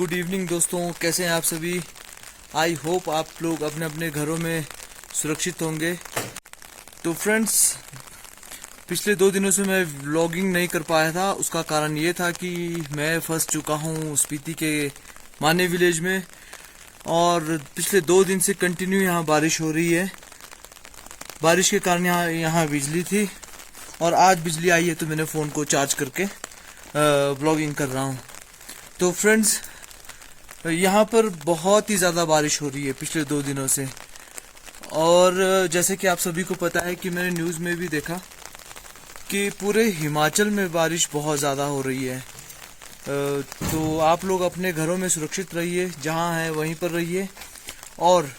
Good evening दोस्तों, कैसे हैं आप सभी। आई होप आप लोग अपने अपने घरों में सुरक्षित होंगे। तो फ्रेंड्स, पिछले 2 दिनों से मैं व्लॉगिंग नहीं कर पाया था। उसका कारण ये था कि मैं फंस चुका हूँ स्पीति के माने विलेज में, और पिछले 2 दिन से कंटिन्यू यहाँ बारिश हो रही है। बारिश के कारण यहाँ बिजली थी, और आज बिजली आई है तो मैंने फ़ोन को चार्ज करके व्लॉगिंग कर रहा हूँ। तो फ्रेंड्स, यहाँ पर बहुत ही ज़्यादा बारिश हो रही है पिछले 2 दिनों से, और जैसे कि आप सभी को पता है कि मैंने न्यूज़ में भी देखा कि पूरे हिमाचल में बारिश बहुत ज़्यादा हो रही है। तो आप लोग अपने घरों में सुरक्षित रहिए, जहाँ हैं वहीं पर रहिए। और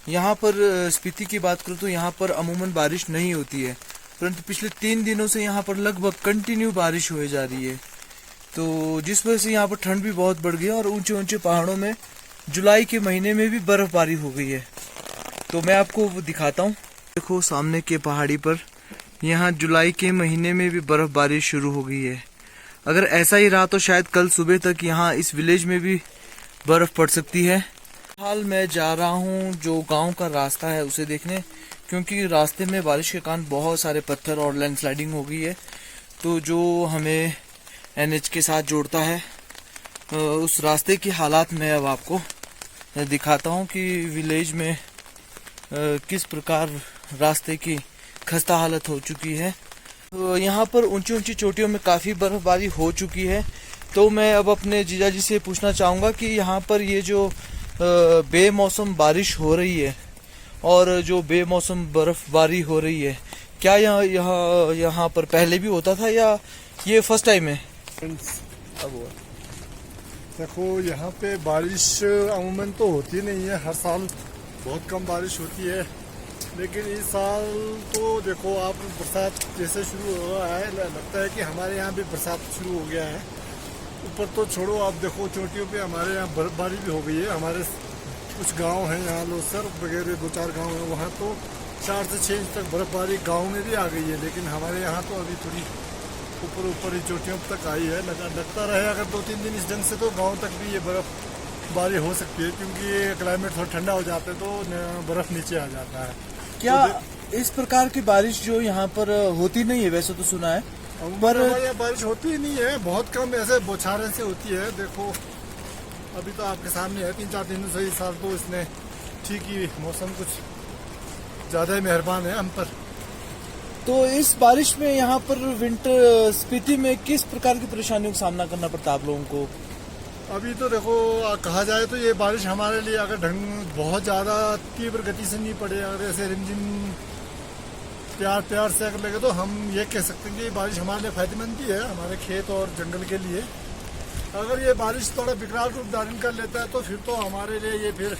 यहाँ पर स्पीति की बात करूँ तो यहाँ पर अमूमन बारिश नहीं होती है, परंतु पिछले 3 दिनों से यहाँ पर लगभग कंटिन्यू बारिश हो जा रही है। तो जिस वजह से यहाँ पर ठंड भी बहुत बढ़ गई है, और ऊंचे ऊंचे पहाड़ों में जुलाई के महीने में भी बर्फबारी हो गई है। तो मैं आपको वो दिखाता हूँ। देखो सामने के पहाड़ी पर यहाँ जुलाई के महीने में भी बर्फबारी शुरू हो गई है। अगर ऐसा ही रहा तो शायद कल सुबह तक यहाँ इस विलेज में भी बर्फ पड़ सकती है। हाल मैं जा रहा हूँ जो गाँव का रास्ता है उसे देखने, क्योंकि रास्ते में बारिश के कारण बहुत सारे पत्थर और लैंडस्लाइडिंग हो गई है। तो जो हमें NH के साथ जोड़ता है, उस रास्ते की हालात मैं अब आपको दिखाता हूँ कि विलेज में किस प्रकार रास्ते की खस्ता हालत हो चुकी है। तो यहाँ पर ऊंची ऊंची चोटियों में काफ़ी बर्फबारी हो चुकी है। तो मैं अब अपने जीजा जी से पूछना चाहूँगा कि यहाँ पर ये जो बेमौसम बारिश हो रही है और जो बेमौसम बर्फबारी हो रही है, क्या यहाँ पर पहले भी होता था या ये फर्स्ट टाइम है? अब देखो, यहाँ पे बारिश अमूमन तो होती नहीं है, हर साल बहुत कम बारिश होती है। लेकिन इस साल तो देखो आप, बरसात जैसे शुरू हो रहा है, लगता है कि हमारे यहाँ भी बरसात शुरू हो गया है। ऊपर तो छोड़ो, आप देखो चोटियों पे हमारे यहाँ बर्फबारी भी हो गई है। हमारे कुछ गांव हैं यहाँ, लोसर वगैरह 2-4 गांव हैं, वहाँ तो 4 से 6 इंच तक बर्फबारी गाँव में भी आ गई है। लेकिन हमारे यहाँ तो अभी थोड़ी ऊपर ही चोटियों तक आई है। लगता रहे अगर 2-3 दिन इस ढंग से तो गांव तक भी ये बर्फबारी हो सकती है, क्योंकि ये क्लाइमेट थोड़ा ठंडा हो जाता है तो बर्फ नीचे आ जाता है। क्या इस प्रकार की बारिश जो यहाँ पर होती नहीं है? वैसे तो सुना है, पर यहाँ बारिश होती ही नहीं है, बहुत कम ऐसे बौछारें से होती है। देखो अभी तो आपके सामने है, 3-4 दिन से इस साल तो इसने ठीक ही मौसम कुछ ज़्यादा ही मेहरबान है हम पर। तो इस बारिश में यहाँ पर विंटर स्पीति में किस प्रकार की परेशानियों का सामना करना पड़ता है आप लोगों को? अभी तो देखो, कहा जाए तो ये बारिश हमारे लिए अगर बहुत ज़्यादा तीव्र गति से नहीं पड़े, अगर ऐसे रिमझिम प्यार से अगर लगे तो हम ये कह सकते हैं कि ये बारिश हमारे लिए फायदेमंद भी है, हमारे खेत और जंगल के लिए। अगर ये बारिश थोड़ा विकराल रूप धारण कर लेता है तो फिर तो हमारे लिए ये फिर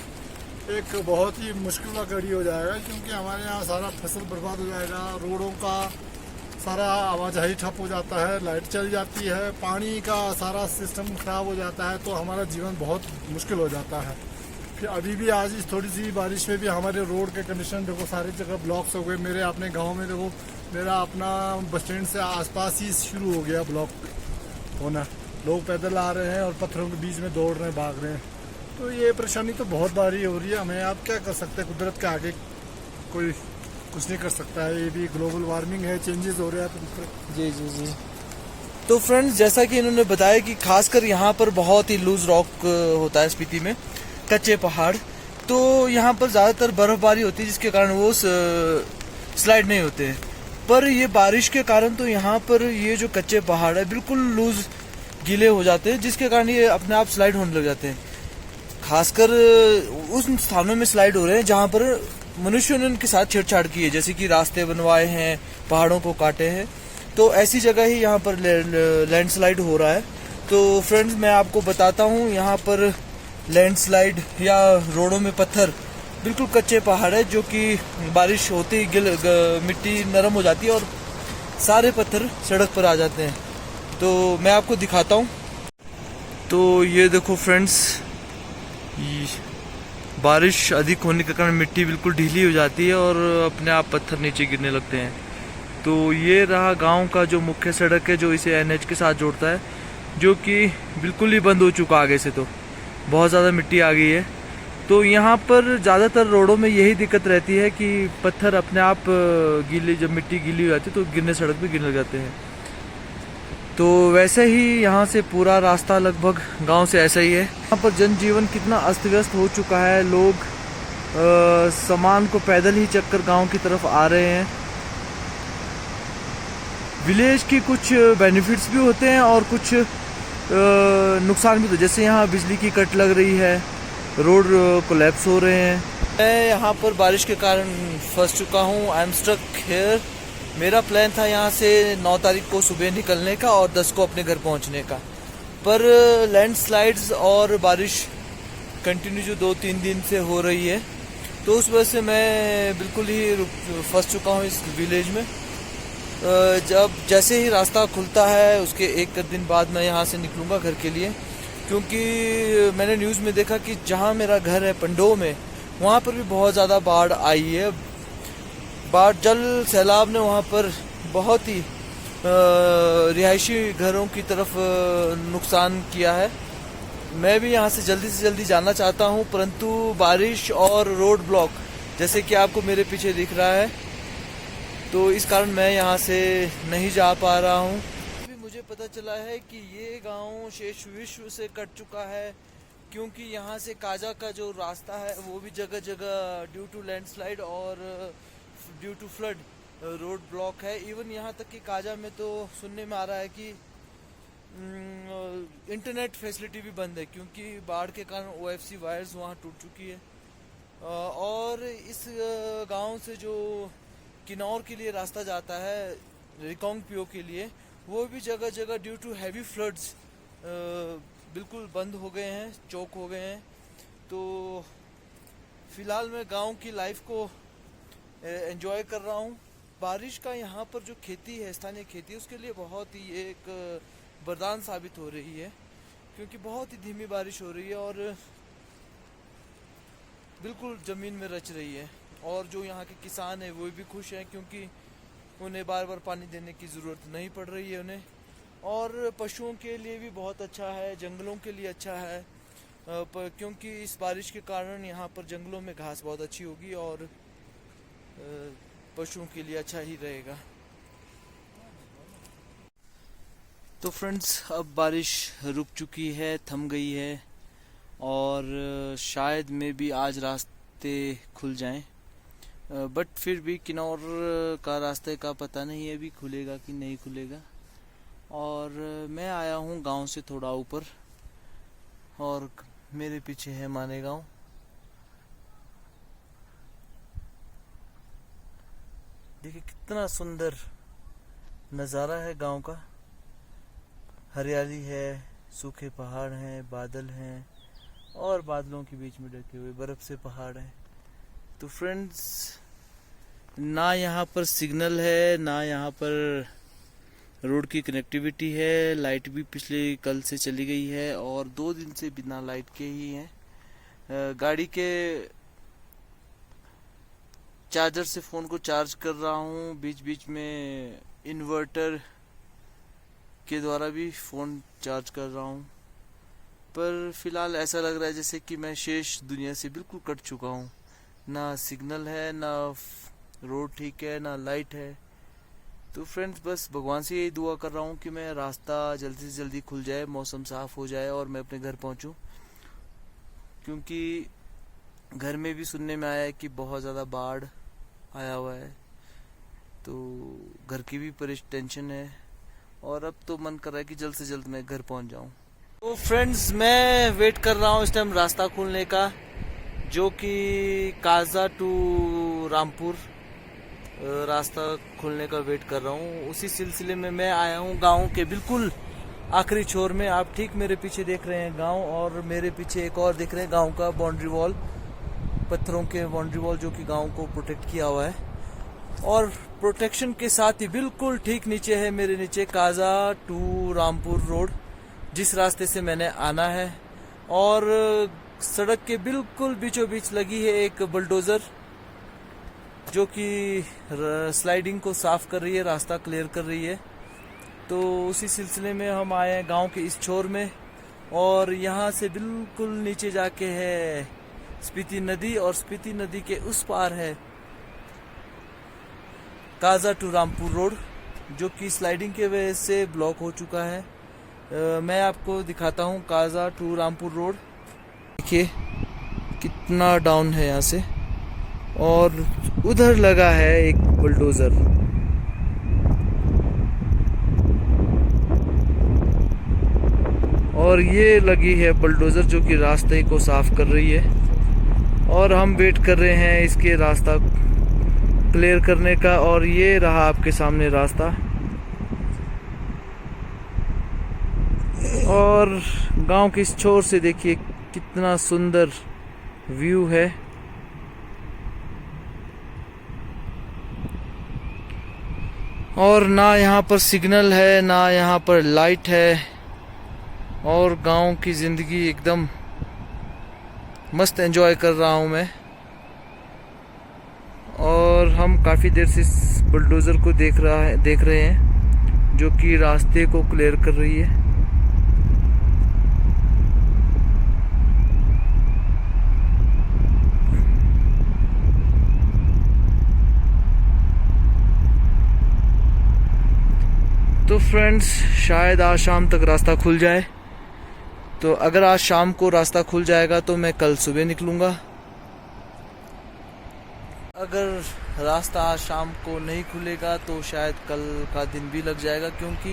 एक बहुत ही मुश्किल का घड़ी हो जाएगा, क्योंकि हमारे यहाँ सारा फसल बर्बाद हो जाएगा, रोडों का सारा आवाजाही ठप हो जाता है, लाइट चल जाती है, पानी का सारा सिस्टम खराब हो जाता है, तो हमारा जीवन बहुत मुश्किल हो जाता है। फिर अभी भी आज इस थोड़ी सी बारिश में भी हमारे रोड के कंडीशन देखो, सारी जगह ब्लॉक्स हो गए। मेरे अपने गाँव में देखो, मेरा अपना बस स्टैंड से आसपास ही शुरू हो गया ब्लॉक होना। लोग पैदल आ रहे हैं और पत्थरों के बीच में दौड़ रहे हैं, भाग रहे हैं। तो ये परेशानी तो बहुत भारी हो रही है। हमें आप क्या कर सकते हैं, कुदरत के आगे कोई कुछ नहीं कर सकता है। ये भी ग्लोबल वार्मिंग है, चेंजेस हो रहे हैं। जी। तो फ्रेंड्स, जैसा कि इन्होंने बताया कि खासकर यहाँ पर बहुत ही लूज रॉक होता है स्पीति में, कच्चे पहाड़। तो यहाँ पर ज़्यादातर बर्फबारी होती है, जिसके कारण वो स्लाइड नहीं होते हैं। पर ये बारिश के कारण तो यहाँ पर ये जो कच्चे पहाड़ है बिल्कुल लूज गीले हो जाते हैं, जिसके कारण ये अपने आप स्लाइड होने लग जाते हैं। खासकर उस स्थानों में स्लाइड हो रहे हैं जहाँ पर मनुष्यों ने उनके साथ छेड़छाड़ की है, जैसे कि रास्ते बनवाए हैं, पहाड़ों को काटे हैं। तो ऐसी जगह ही यहाँ पर लैंडस्लाइड हो रहा है। तो फ्रेंड्स, मैं आपको बताता हूँ, यहाँ पर लैंडस्लाइड या रोडों में पत्थर, बिल्कुल कच्चे पहाड़ है, जो कि बारिश होते ही मिट्टी नरम हो जाती है और सारे पत्थर सड़क पर आ जाते हैं। तो मैं आपको दिखाता हूँ। तो ये देखो फ्रेंड्स, बारिश अधिक होने के कारण मिट्टी बिल्कुल ढीली हो जाती है और अपने आप पत्थर नीचे गिरने लगते हैं। तो ये रहा गांव का जो मुख्य सड़क है, जो इसे NH के साथ जोड़ता है, जो कि बिल्कुल ही बंद हो चुका आगे से। तो बहुत ज़्यादा मिट्टी आ गई है। तो यहाँ पर ज़्यादातर रोडों में यही दिक्कत रहती है कि पत्थर अपने आप गीली, जब मिट्टी गीली हो जाती है तो गिरने, सड़क पे गिरने लग जाते हैं। तो वैसे ही यहाँ से पूरा रास्ता लगभग गांव से ऐसा ही है। यहाँ पर जनजीवन कितना अस्त व्यस्त हो चुका है, लोग सामान को पैदल ही चक्कर गांव की तरफ आ रहे हैं। विलेज की कुछ बेनिफिट्स भी होते हैं और कुछ नुकसान भी, तो जैसे यहाँ बिजली की कट लग रही है, रोड कोलैप्स हो रहे हैं। मैं यहाँ पर बारिश के कारण फंस चुका हूँ। I am stuck here. मेरा प्लान था यहाँ से 9 तारीख को सुबह निकलने का और 10 को अपने घर पहुँचने का, पर लैंडस्लाइड्स और बारिश कंटिन्यू जो 2-3 दिन से हो रही है, तो उस वजह से मैं बिल्कुल ही फंस चुका हूँ इस विलेज में। जब जैसे ही रास्ता खुलता है उसके 1 दिन बाद मैं यहाँ से निकलूँगा घर के लिए, क्योंकि मैंने न्यूज़ में देखा कि जहाँ मेरा घर है पंडो में, वहाँ पर भी बहुत ज़्यादा बाढ़ आई है। बाढ़, जल सैलाब ने वहाँ पर बहुत ही रिहायशी घरों की तरफ नुकसान किया है। मैं भी यहाँ से जल्दी जाना चाहता हूँ, परंतु बारिश और रोड ब्लॉक, जैसे कि आपको मेरे पीछे दिख रहा है, तो इस कारण मैं यहाँ से नहीं जा पा रहा हूँ। अभी मुझे पता चला है कि ये गांव शेष विश्व से कट चुका है, क्योंकि यहाँ से काजा का जो रास्ता है वो भी जगह जगह ड्यू टू लैंडस्लाइड और due to flood road block है। इवन यहाँ तक कि काजा में तो सुनने में आ रहा है कि इंटरनेट फैसिलिटी भी बंद है, क्योंकि बाढ़ के कारण OFC वायर्स वहाँ टूट चुकी है। और इस गांव से जो किन्नौर के लिए रास्ता जाता है, रिकांगपिओ के लिए, वो भी जगह जगह ड्यू टू हैवी फ्लड्स बिल्कुल बंद हो गए हैं, चौक हो गए हैं। तो फिलहाल मैं गांव की लाइफ को एंजॉय कर रहा हूँ। बारिश का यहाँ पर जो खेती है, स्थानीय खेती, उसके लिए बहुत ही एक वरदान साबित हो रही है, क्योंकि बहुत ही धीमी बारिश हो रही है और बिल्कुल ज़मीन में रच रही है। और जो यहाँ के किसान हैं वो भी खुश हैं, क्योंकि उन्हें बार बार पानी देने की ज़रूरत नहीं पड़ रही है उन्हें। और पशुओं के लिए भी बहुत अच्छा है, जंगलों के लिए अच्छा है, क्योंकि इस बारिश के कारण यहाँ पर जंगलों में घास बहुत अच्छी होगी और पशुओं के लिए अच्छा ही रहेगा। तो फ्रेंड्स, अब बारिश रुक चुकी है, थम गई है, और शायद में भी आज रास्ते खुल जाएं, बट फिर भी किन्नौर का रास्ते का पता नहीं है अभी खुलेगा कि नहीं खुलेगा। और मैं आया हूँ गांव से थोड़ा ऊपर, और मेरे पीछे है मानेगांव। देखिए कितना सुंदर नज़ारा है गांव का। हरियाली है, सूखे पहाड़ हैं, बादल हैं, और बादलों के बीच में ढके हुए बर्फ से पहाड़ हैं। तो फ्रेंड्स, ना यहाँ पर सिग्नल है, ना यहाँ पर रोड की कनेक्टिविटी है। लाइट भी पिछले कल से चली गई है और 2 दिन से बिना लाइट के ही हैं। गाड़ी के चार्जर से फ़ोन को चार्ज कर रहा हूँ, बीच बीच में इन्वर्टर के द्वारा भी फ़ोन चार्ज कर रहा हूँ, पर फिलहाल ऐसा लग रहा है जैसे कि मैं शेष दुनिया से बिल्कुल कट चुका हूँ। ना सिग्नल है, ना रोड ठीक है, ना लाइट है। तो फ्रेंड्स, बस भगवान से यही दुआ कर रहा हूँ कि मैं रास्ता जल्दी से जल्दी खुल जाए, मौसम साफ़ हो जाए और मैं अपने घर पहुँचूँ, क्योंकि घर में भी सुनने में आया है कि बहुत ज़्यादा बाढ़ आया हुआ है। तो घर की भी टेंशन है, और अब तो मन कर रहा है कि जल्द से जल्द मैं घर पहुँच जाऊँ। तो फ्रेंड्स, मैं वेट कर रहा हूँ इस टाइम रास्ता खुलने का, जो कि काजा टू रामपुर रास्ता खुलने का वेट कर रहा हूँ। उसी सिलसिले में मैं आया हूँ गांव के बिल्कुल आखिरी छोर में। आप ठीक मेरे पीछे देख रहे हैं गांव, और मेरे पीछे एक और दिख रहे हैं गांव का बाउंड्री वॉल, पत्थरों के बाउंड्री वॉल, जो कि गांव को प्रोटेक्ट किया हुआ है। और प्रोटेक्शन के साथ ही बिल्कुल ठीक नीचे है, मेरे नीचे, काजा टू रामपुर रोड, जिस रास्ते से मैंने आना है। और सड़क के बिल्कुल बीचों बीच लगी है एक बुलडोज़र, जो कि स्लाइडिंग को साफ कर रही है, रास्ता क्लियर कर रही है। तो उसी सिलसिले में हम आए हैं गांव के इस छोर में, और यहाँ से बिल्कुल नीचे जाके है स्पीति नदी, और स्पीति नदी के उस पार है काजा टू रामपुर रोड, जो कि स्लाइडिंग के वजह से ब्लॉक हो चुका है। मैं आपको दिखाता हूँ काजा टू रामपुर रोड। देखिए कितना डाउन है यहाँ से, और उधर लगा है एक बुलडोजर। और ये लगी है बुलडोजर जो कि रास्ते को साफ कर रही है, और हम वेट कर रहे हैं इसके रास्ता क्लियर करने का। और ये रहा आपके सामने रास्ता, और गांव के इस छोर से देखिए कितना सुंदर व्यू है। और ना यहाँ पर सिग्नल है, ना यहाँ पर लाइट है, और गांव की ज़िंदगी एकदम मस्त एंजॉय कर रहा हूँ मैं। और हम काफ़ी देर से इस बुलडोज़र को देख रहे हैं जो कि रास्ते को क्लियर कर रही है। तो फ्रेंड्स, शायद आज शाम तक रास्ता खुल जाए। तो अगर आज शाम को रास्ता खुल जाएगा तो मैं कल सुबह निकलूँगा। अगर रास्ता आज शाम को नहीं खुलेगा तो शायद कल का दिन भी लग जाएगा, क्योंकि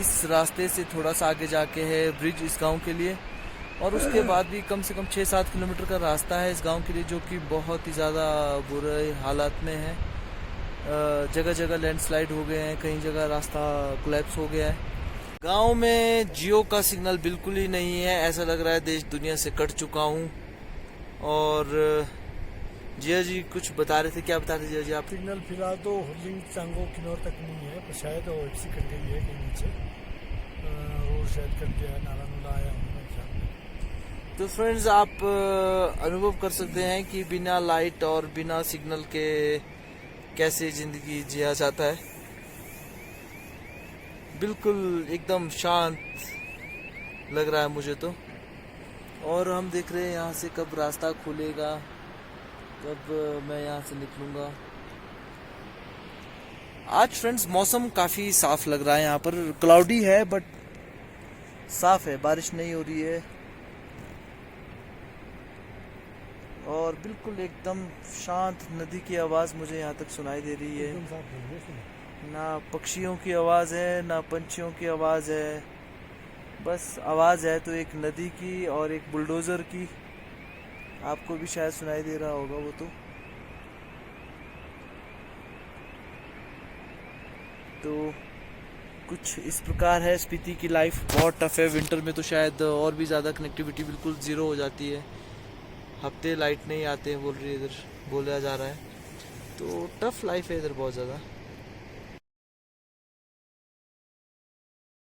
इस रास्ते से थोड़ा सा आगे जाके है ब्रिज इस गांव के लिए, और उसके बाद भी कम से कम 6-7 किलोमीटर का रास्ता है इस गांव के लिए, जो कि बहुत ही ज़्यादा बुरे हालात में है। जगह जगह लैंडस्लाइड हो गए हैं, कई जगह रास्ता कोलैप्स हो गया है। गांव में जियो का सिग्नल बिल्कुल ही नहीं है, ऐसा लग रहा है देश दुनिया से कट चुका हूँ। और जिया जी कुछ बता रहे थे, क्या बता रहे थे जिया जी आप? सिग्नल फिलहाल तो हुर्लिंग चांगो किन्नौर तक नहीं है, पर शायद वो एफसी कट गई है कहीं नीचे, रोड शायद कट गया है, नाला नुला आया हमारे ख्याल में। तो फ्रेंड्स, आप अनुभव कर सकते हैं कि बिना लाइट और बिना सिग्नल के कैसे ज़िंदगी जिया जाता है। बिल्कुल एकदम शांत लग रहा है मुझे तो। और हम देख रहे हैं यहाँ से कब रास्ता खुलेगा, कब मैं यहाँ से निकलूँगा। आज फ्रेंड्स मौसम काफ़ी साफ लग रहा है, यहाँ पर क्लाउडी है बट साफ है, बारिश नहीं हो रही है, और बिल्कुल एकदम शांत नदी की आवाज़ मुझे यहाँ तक सुनाई दे रही है। ना पक्षियों की आवाज़ है, ना पंछियों की आवाज़ है, बस आवाज़ है तो एक नदी की और एक बुलडोज़र की। आपको भी शायद सुनाई दे रहा होगा वो तो कुछ इस प्रकार है स्पीति की लाइफ। बहुत टफ है, विंटर में तो शायद और भी ज़्यादा कनेक्टिविटी बिल्कुल ज़ीरो हो जाती है, हफ्ते लाइट नहीं आते हैं बोल रही है इधर, बोला जा रहा है। तो टफ लाइफ है इधर बहुत ज़्यादा।